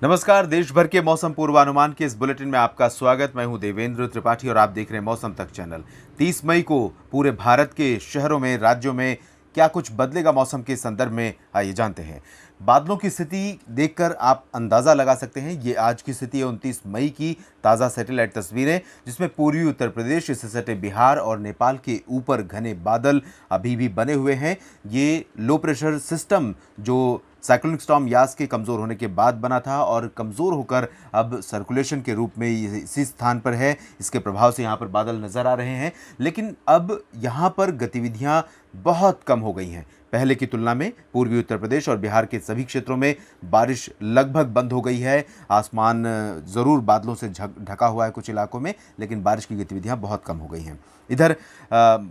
नमस्कार। देश भर के मौसम पूर्वानुमान के इस बुलेटिन में आपका स्वागत। मैं हूं देवेंद्र त्रिपाठी और आप देख रहे हैं मौसम तक चैनल। 30 मई को पूरे भारत के शहरों में, राज्यों में क्या कुछ बदलेगा मौसम के संदर्भ में, आइए जानते हैं। बादलों की स्थिति देखकर आप अंदाजा लगा सकते हैं। ये आज की स्थिति है 29 मई की ताज़ा सैटेलाइट तस्वीरें, जिसमें पूर्वी उत्तर प्रदेश, इससे सटे बिहार और नेपाल के ऊपर घने बादल अभी भी बने हुए हैं। ये लो प्रेशर सिस्टम जो साइक्लोनिक स्टॉर्म यास के कमज़ोर होने के बाद बना था और कमज़ोर होकर अब सर्कुलेशन के रूप में इसी स्थान पर है। इसके प्रभाव से यहाँ पर बादल नज़र आ रहे हैं, लेकिन अब यहाँ पर गतिविधियाँ बहुत कम हो गई हैं। पहले की तुलना में पूर्वी उत्तर प्रदेश और बिहार के सभी क्षेत्रों में बारिश लगभग बंद हो गई है। आसमान ज़रूर बादलों से ढका हुआ है कुछ इलाकों में, लेकिन बारिश की गतिविधियाँ बहुत कम हो गई हैं। इधर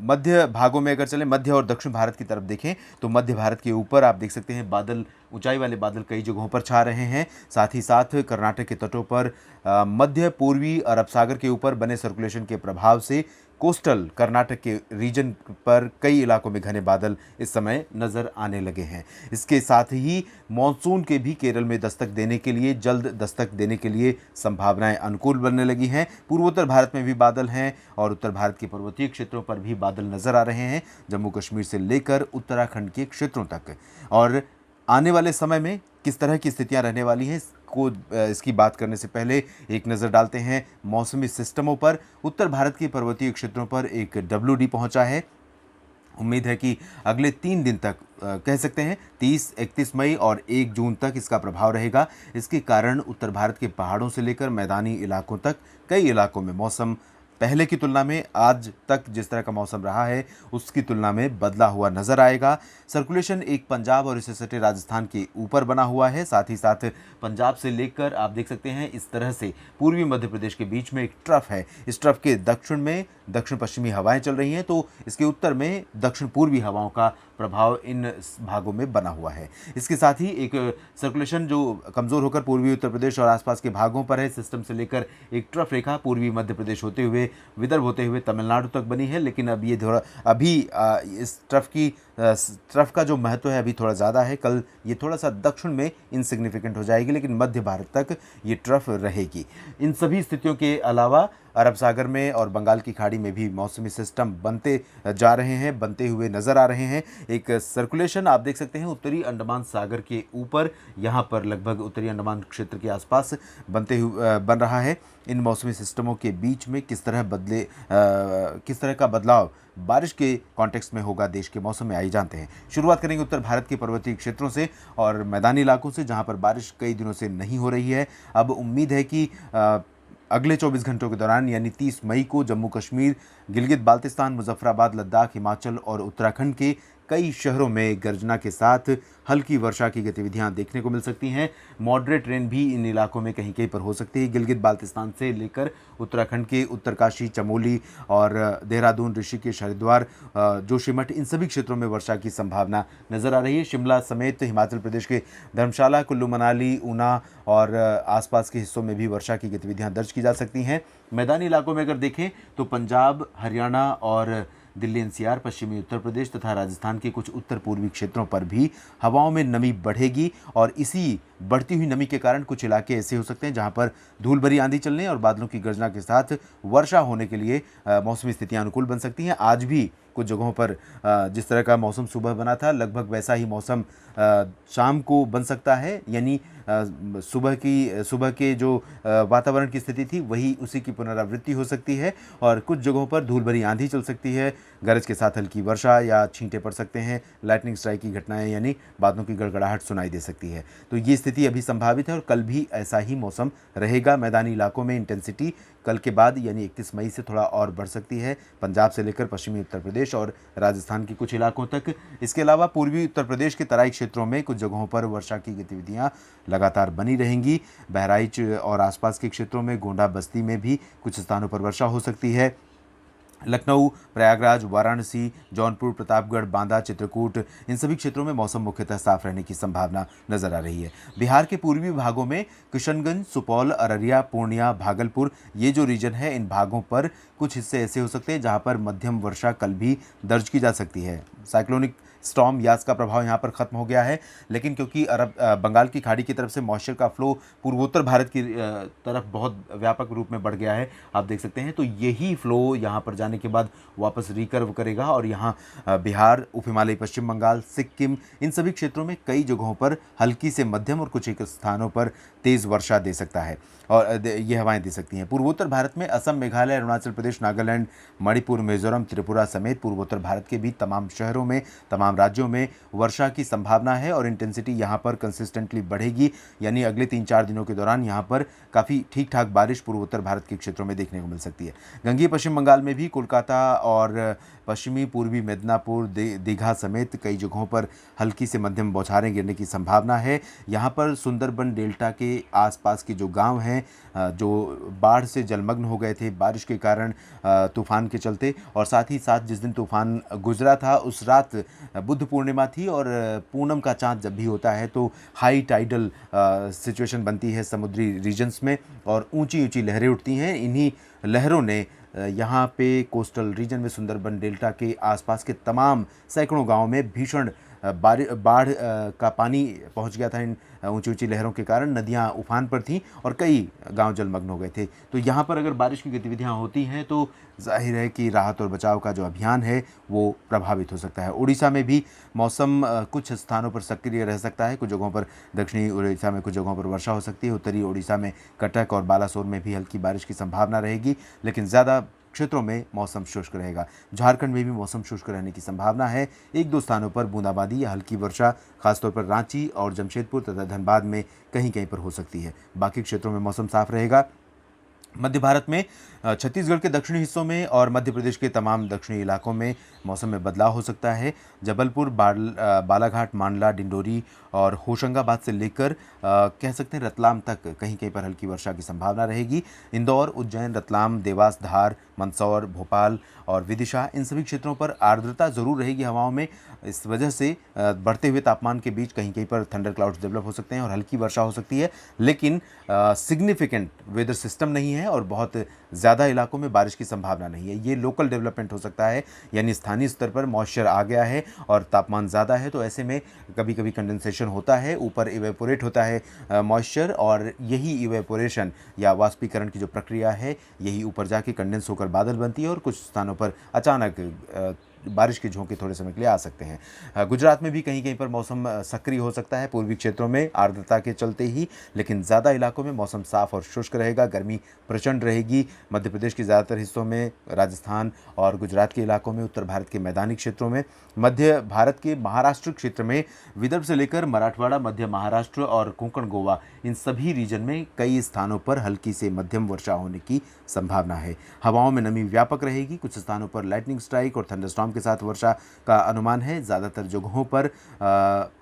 मध्य भागों में अगर चलें, मध्य और दक्षिण भारत की तरफ देखें तो मध्य भारत के ऊपर आप देख सकते हैं बादल, ऊंचाई वाले बादल कई जगहों पर छा रहे हैं। साथ ही साथ कर्नाटक के तटों पर मध्य पूर्वी अरब सागर के ऊपर बने सर्कुलेशन के प्रभाव से कोस्टल कर्नाटक के रीजन पर कई इलाकों में घने बादल इस समय नज़र आने लगे हैं। इसके साथ ही मॉनसून के भी केरल में दस्तक देने के लिए, जल्द दस्तक देने के लिए संभावनाएं अनुकूल बनने लगी हैं। पूर्वोत्तर भारत में भी बादल हैं और उत्तर भारत के पर्वतीय क्षेत्रों पर भी बादल नज़र आ रहे हैं, जम्मू कश्मीर से लेकर उत्तराखंड के क्षेत्रों तक। और आने वाले समय में किस तरह की स्थितियां रहने वाली हैं, इसकी बात करने से पहले एक नज़र डालते हैं मौसमी सिस्टमों पर। उत्तर भारत के पर्वतीय क्षेत्रों पर एक WD पहुंचा है। उम्मीद है कि अगले 3 दिन तक, कह सकते हैं 30, 31 मई और 1 जून तक इसका प्रभाव रहेगा। इसके कारण उत्तर भारत के पहाड़ों से लेकर मैदानी इलाकों तक कई इलाकों में मौसम पहले की तुलना में, आज तक जिस तरह का मौसम रहा है उसकी तुलना में बदला हुआ नजर आएगा। सर्कुलेशन एक पंजाब और इससे सटे राजस्थान के ऊपर बना हुआ है। साथ ही साथ पंजाब से लेकर आप देख सकते हैं इस तरह से पूर्वी मध्य प्रदेश के बीच में एक ट्रफ है। इस ट्रफ के दक्षिण में दक्षिण पश्चिमी हवाएं चल रही हैं, तो इसके उत्तर में दक्षिण पूर्वी हवाओं का प्रभाव इन भागों में बना हुआ है। इसके साथ ही एक सर्कुलेशन जो कमज़ोर होकर पूर्वी उत्तर प्रदेश और आसपास के भागों पर है, सिस्टम से लेकर एक ट्रफ रेखा पूर्वी मध्य प्रदेश होते हुए, विदर्भ होते हुए तमिलनाडु तक बनी है। लेकिन अब ये थोड़ा इस ट्रफ का जो महत्व है अभी थोड़ा ज़्यादा है। कल ये थोड़ा सा दक्षिण में इनसिग्निफिकेंट हो जाएगी, लेकिन मध्य भारत तक ये ट्रफ रहेगी। इन सभी स्थितियों के अलावा अरब सागर में और बंगाल की खाड़ी में भी मौसमी सिस्टम बनते जा रहे हैं, बनते हुए नज़र आ रहे हैं। एक सर्कुलेशन आप देख सकते हैं उत्तरी अंडमान सागर के ऊपर, यहाँ पर लगभग उत्तरी अंडमान क्षेत्र के आसपास बन रहा है। इन मौसमी सिस्टमों के बीच में किस तरह का बदलाव बारिश के कॉन्टेक्स्ट में होगा देश के मौसम में, आइए जानते हैं। शुरुआत करेंगे उत्तर भारत के पर्वतीय क्षेत्रों से और मैदानी इलाकों से, जहाँ पर बारिश कई दिनों से नहीं हो रही है। अब उम्मीद है कि अगले 24 घंटों के दौरान यानी 30 मई को जम्मू कश्मीर, गिलगित बाल्तिस्तान, मुजफ्फराबाद, लद्दाख, हिमाचल और उत्तराखंड के कई शहरों में गर्जना के साथ हल्की वर्षा की गतिविधियां देखने को मिल सकती हैं। मॉडरेट रेन भी इन इलाकों में कहीं कहीं पर हो सकती है। गिलगित बाल्तिस्तान से लेकर उत्तराखंड के उत्तरकाशी, चमोली और देहरादून, ऋषिकेश, हरिद्वार, जोशीमठ, इन सभी क्षेत्रों में वर्षा की संभावना नज़र आ रही है। शिमला समेत हिमाचल प्रदेश के धर्मशाला, कुल्लू मनाली, ऊना और आसपास के हिस्सों में भी वर्षा की गतिविधियां दर्ज की जा सकती हैं। मैदानी इलाकों में अगर देखें तो पंजाब, हरियाणा और दिल्ली NCR, पश्चिमी उत्तर प्रदेश तथा राजस्थान के कुछ उत्तर पूर्वी क्षेत्रों पर भी हवाओं में नमी बढ़ेगी और इसी बढ़ती हुई नमी के कारण कुछ इलाके ऐसे हो सकते हैं जहां पर धूल भरी आंधी चलने और बादलों की गर्जना के साथ वर्षा होने के लिए मौसमी स्थितियां अनुकूल बन सकती हैं। आज भी कुछ जगहों पर जिस तरह का मौसम सुबह बना था, लगभग वैसा ही मौसम शाम को बन सकता है। यानी सुबह के जो वातावरण की स्थिति थी वही उसी की पुनरावृत्ति हो सकती है और कुछ जगहों पर धूल भरी आंधी चल सकती है, गरज के साथ हल्की वर्षा या छींटे पड़ सकते हैं, लाइटनिंग स्ट्राइक की घटनाएं यानी बादलों की गड़गड़ाहट सुनाई दे सकती है। तो ये स्थिति अभी संभावित है और कल भी ऐसा ही मौसम रहेगा। मैदानी इलाकों में इंटेंसिटी कल के बाद यानी 31 मई से थोड़ा और बढ़ सकती है, पंजाब से लेकर पश्चिमी उत्तर प्रदेश और राजस्थान के कुछ इलाकों तक। इसके अलावा पूर्वी उत्तर प्रदेश के तराई क्षेत्रों में कुछ जगहों पर वर्षा की गतिविधियां लगातार बनी रहेंगी। बहराइच और आसपास के क्षेत्रों में, गोंडा, बस्ती में भी कुछ स्थानों पर वर्षा हो सकती है। लखनऊ, प्रयागराज, वाराणसी, जौनपुर, प्रतापगढ़, बांदा, चित्रकूट, इन सभी क्षेत्रों में मौसम मुख्यतः साफ रहने की संभावना नजर आ रही है। बिहार के पूर्वी भागों में किशनगंज, सुपौल, अररिया, पूर्णिया, भागलपुर, ये जो रीजन है, इन भागों पर कुछ हिस्से ऐसे हो सकते हैं जहां पर मध्यम वर्षा कल भी दर्ज की जा सकती है। साइक्लोनिक स्टॉर्म यास का प्रभाव यहाँ पर खत्म हो गया है, लेकिन क्योंकि बंगाल की खाड़ी की तरफ से मॉइस्चर का फ्लो पूर्वोत्तर भारत की तरफ बहुत व्यापक रूप में बढ़ गया है, आप देख सकते हैं। तो यही फ्लो यहाँ पर जाने के बाद वापस रिकर्व करेगा और यहाँ बिहार, उप हिमालयी पश्चिम बंगाल, सिक्किम, इन सभी क्षेत्रों में कई जगहों पर हल्की से मध्यम और कुछ एक स्थानों पर तेज़ वर्षा दे सकता है और ये हवाएं दे सकती हैं। पूर्वोत्तर भारत में असम, मेघालय, अरुणाचल प्रदेश, नागालैंड, मणिपुर, मिजोरम, त्रिपुरा समेत पूर्वोत्तर भारत के भी तमाम शहरों में, तमाम राज्यों में वर्षा की संभावना है और इंटेंसिटी यहाँ पर कंसिस्टेंटली बढ़ेगी। यानी अगले 3-4 दिनों के दौरान यहाँ पर काफ़ी ठीक ठाक बारिश पूर्वोत्तर भारत के क्षेत्रों में देखने को मिल सकती है। गंगीय पश्चिम बंगाल में भी कोलकाता और पश्चिमी पूर्वी मिदनापुर, दीघा समेत कई जगहों पर हल्की से मध्यम बौछारें गिरने की संभावना है। यहाँ पर सुंदरबन डेल्टा के आसपास के जो गांव हैं जो बाढ़ से जलमग्न हो गए थे बारिश के कारण, तूफान के चलते, और साथ ही साथ जिस दिन तूफान गुजरा था उस रात बुद्ध पूर्णिमा थी और पूनम का चांद जब भी होता है तो हाई टाइडल सिचुएशन बनती है समुद्री रीजन्स में और ऊंची ऊंची लहरें उठती हैं। इन्हीं लहरों ने यहाँ पे कोस्टल रीजन में सुंदरबन डेल्टा के आसपास के तमाम सैकड़ों गांवों में भीषण बाढ़ का पानी पहुंच गया था। इन ऊंची ऊंची लहरों के कारण नदियां उफान पर थीं और कई गांव जलमग्न हो गए थे। तो यहाँ पर अगर बारिश की गतिविधियां होती हैं तो जाहिर है कि राहत और बचाव का जो अभियान है वो प्रभावित हो सकता है। उड़ीसा में भी मौसम कुछ स्थानों पर सक्रिय रह सकता है। कुछ जगहों पर दक्षिणी उड़ीसा में कुछ जगहों पर वर्षा हो सकती है। उत्तरी उड़ीसा में कटक और बालासोर में भी हल्की बारिश की संभावना रहेगी, लेकिन ज़्यादा क्षेत्रों में मौसम शुष्क रहेगा। झारखंड में भी मौसम शुष्क रहने की संभावना है। 1-2 स्थानों पर बूंदाबांदी या हल्की वर्षा खासतौर पर रांची और जमशेदपुर तथा धनबाद में कहीं कहीं पर हो सकती है। बाकी क्षेत्रों में मौसम साफ रहेगा। मध्य भारत में छत्तीसगढ़ के दक्षिणी हिस्सों में और मध्य प्रदेश के तमाम दक्षिणी इलाकों में मौसम में बदलाव हो सकता है। जबलपुर, बालाघाट, मांडला, डिंडोरी और होशंगाबाद से लेकर कह सकते हैं रतलाम तक कहीं कहीं पर हल्की वर्षा की संभावना रहेगी। इंदौर, उज्जैन, रतलाम, देवास, धार, मंदसौर, भोपाल और विदिशा, इन सभी क्षेत्रों पर आर्द्रता जरूर रहेगी हवाओं में। इस वजह से बढ़ते हुए तापमान के बीच कहीं कहीं पर थंडर क्लाउड्स डेवलप हो सकते हैं और हल्की वर्षा हो सकती है, लेकिन सिग्निफिकेंट वेदर सिस्टम नहीं है और बहुत ज़्यादा इलाकों में बारिश की संभावना नहीं है। ये लोकल डेवलपमेंट हो सकता है, यानी स्थानीय स्तर पर मॉइस्चर आ गया है और तापमान ज़्यादा है तो ऐसे में कभी कभी कंडेंसेशन होता है, ऊपर इवेपोरेट होता है मॉइस्चर, और यही इवेपोरेशन या वाष्पीकरण की जो प्रक्रिया है यही ऊपर जाके कंडेंस होकर बादल बनती है और कुछ स्थानों पर अचानक बारिश के झोंके थोड़े समय के लिए आ सकते हैं। गुजरात में भी कहीं कहीं पर मौसम सक्रिय हो सकता है पूर्वी क्षेत्रों में आर्द्रता के चलते ही, लेकिन ज़्यादा इलाकों में मौसम साफ और शुष्क रहेगा। गर्मी प्रचंड रहेगी। मध्य प्रदेश के ज़्यादातर हिस्सों में, राजस्थान और गुजरात के इलाकों में, उत्तर भारत के मैदानी क्षेत्रों में, मध्य भारत के महाराष्ट्र क्षेत्र में, विदर्भ से लेकर मराठवाड़ा, मध्य महाराष्ट्र और कोंकण गोवा, इन सभी रीजन में कई स्थानों पर हल्की से मध्यम वर्षा होने की संभावना है। हवाओं में नमी व्यापक रहेगी। कुछ स्थानों पर लाइटनिंग स्ट्राइक और थंडरस्टॉर्म के साथ वर्षा का अनुमान है। ज़्यादातर जगहों पर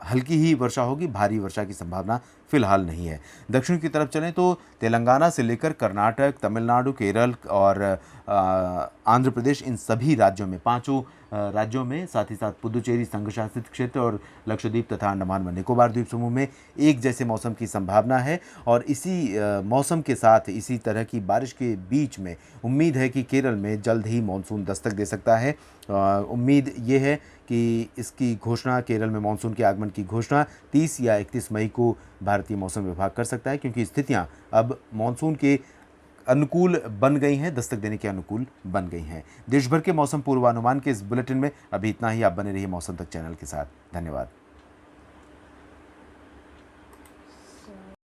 हल्की ही वर्षा होगी, भारी वर्षा की संभावना फिलहाल नहीं है। दक्षिण की तरफ चलें तो तेलंगाना से लेकर कर्नाटक, तमिलनाडु, केरल और आंध्र प्रदेश, इन सभी राज्यों में, पांचों राज्यों में, साथ ही साथ पुदुचेरी संघ शासित क्षेत्र और लक्षद्वीप तथा अंडमान व निकोबार द्वीप समूह में एक जैसे मौसम की संभावना है। और इसी मौसम के साथ, इसी तरह की बारिश के बीच में उम्मीद है कि केरल में जल्द ही मानसून दस्तक दे सकता है। उम्मीद ये है कि इसकी घोषणा, केरल में मानसून के आगमन की घोषणा 30 या 31 मई को भारतीय मौसम विभाग कर सकता है, क्योंकि स्थितियां अब मानसून के अनुकूल बन गई हैं, दस्तक देने के अनुकूल बन गई हैं। देश भर के मौसम पूर्वानुमान के इस बुलेटिन में अभी इतना ही। आप बने रहिए मौसम तक चैनल के साथ। धन्यवाद।